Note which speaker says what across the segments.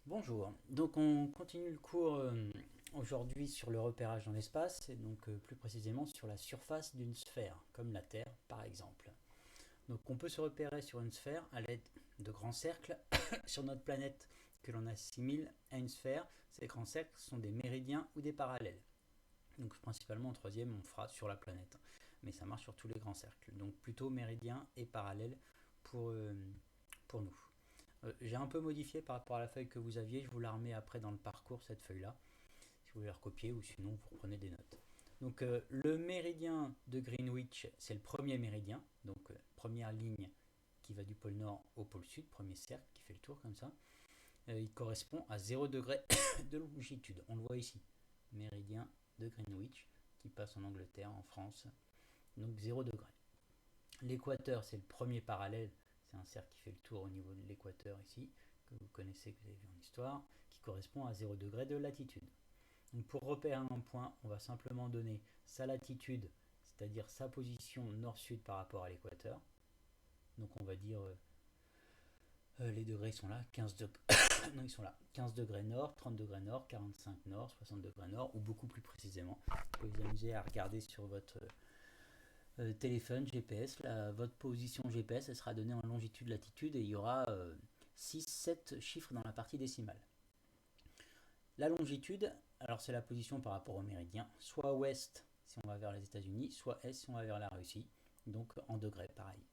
Speaker 1: Bonjour, donc on continue le cours aujourd'hui sur le repérage dans l'espace, et donc plus précisément sur la surface d'une sphère, comme la Terre par exemple. Donc on peut se repérer sur une sphère à l'aide de grands cercles sur notre planète que l'on assimile à une sphère. Ces grands cercles sont des méridiens ou des parallèles. Donc principalement en troisième on fera sur la planète, mais ça marche sur tous les grands cercles. Donc plutôt méridiens et parallèles pour nous. J'ai un peu modifié par rapport à la feuille que vous aviez, je vous la remets après dans le parcours, cette feuille-là, si vous voulez la recopier ou sinon vous reprenez des notes. Donc le méridien de Greenwich, c'est le premier méridien, donc première ligne qui va du pôle nord au pôle sud, premier cercle qui fait le tour comme ça. Il correspond à 0 degré de longitude, on le voit ici. Méridien de Greenwich qui passe en Angleterre, en France, donc 0 degré. L'équateur, c'est le premier parallèle, c'est un cercle qui fait le tour au niveau de l'équateur ici, que vous connaissez, que vous avez vu en histoire, qui correspond à 0 degré de latitude. Donc pour repérer un point, on va simplement donner sa latitude, c'est-à-dire sa position nord-sud par rapport à l'équateur. Donc on va dire, les degrés sont là, 15 degrés, non, ils sont là, 15 degrés nord, 30 degrés nord, 45 nord, 60 degrés nord, ou beaucoup plus précisément. Vous pouvez vous amuser à regarder sur votre téléphone, GPS, votre position GPS, elle sera donnée en longitude, latitude, et il y aura 6-7 chiffres dans la partie décimale. La longitude, alors c'est la position par rapport au méridien, soit ouest si on va vers les États-Unis, soit est si on va vers la Russie, donc en degrés, pareil.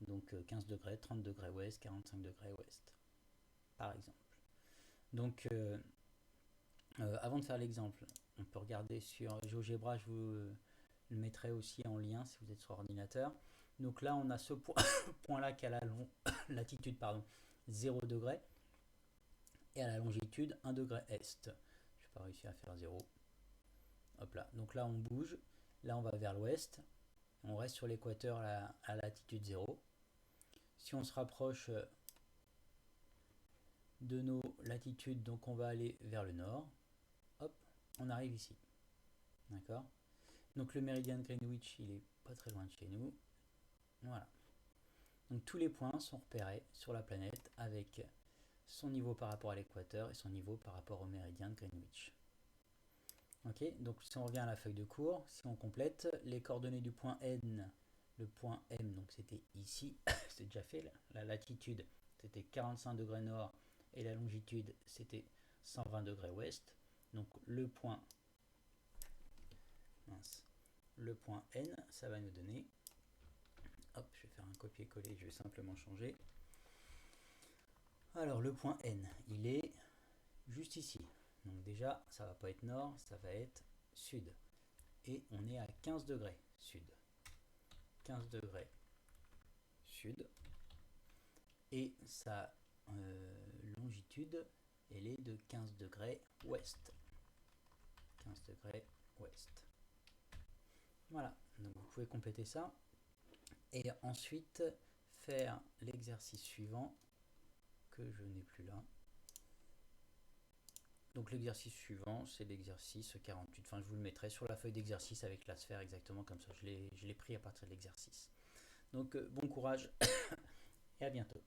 Speaker 1: Donc 15 degrés, 30 degrés ouest, 45 degrés ouest, par exemple. Donc avant de faire l'exemple, on peut regarder sur GeoGebra, je vous le mettrai aussi en lien si vous êtes sur ordinateur. Donc là, on a ce point-là qui a la latitude 0 degré et à la longitude 1 degré est. Je n'ai pas réussi à faire 0. Hop là. Donc là, on bouge. Là, on va vers l'ouest. On reste sur l'équateur à latitude 0. Si on se rapproche de nos latitudes, donc on va aller vers le nord. Hop, on arrive ici. D'accord. Donc le méridien de Greenwich, il est pas très loin de chez nous. Voilà. Donc tous les points sont repérés sur la planète avec son niveau par rapport à l'équateur et son niveau par rapport au méridien de Greenwich. Ok, donc si on revient à la feuille de cours, si on complète les coordonnées du point N, le point M, donc c'était ici, c'est déjà fait, la latitude c'était 45 degrés nord et la longitude c'était 120 degrés ouest. Donc le point N, ça va nous donner, hop, je vais faire un copier-coller, je vais simplement changer. Alors le point N, il est juste ici. Donc déjà, ça va pas être nord, ça va être sud. Et on est à 15 degrés sud. 15 degrés sud. Et sa longitude, elle est de 15 degrés ouest. 15 degrés ouest. Voilà, donc vous pouvez compléter ça. Et ensuite, faire l'exercice suivant, que je n'ai plus là. Donc l'exercice suivant, c'est l'exercice 48. Enfin, je vous le mettrai sur la feuille d'exercice avec la sphère exactement comme ça. Je l'ai pris à partir de l'exercice. Donc bon courage et à bientôt.